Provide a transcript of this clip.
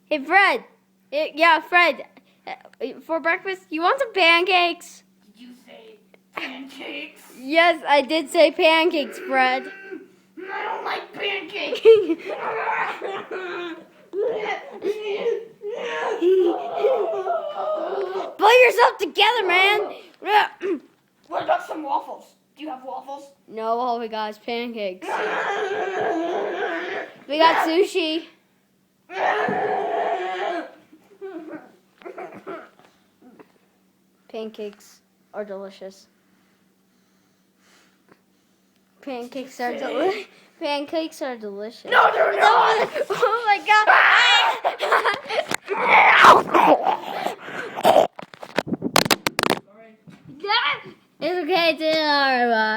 Hey, Fred. Yeah, Fred. For breakfast, you want some pancakes? Did you say pancakes? Yes, I did say pancakes, Fred. I don't like pancakes. Pull yourself together, man. What about some waffles? Do you have waffles? No, all we got is pancakes. We got sushi. Pancakes are delicious. Pancakes are delicious. Pancakes are delicious. No, they're not. Oh my god. It's okay, it's alright.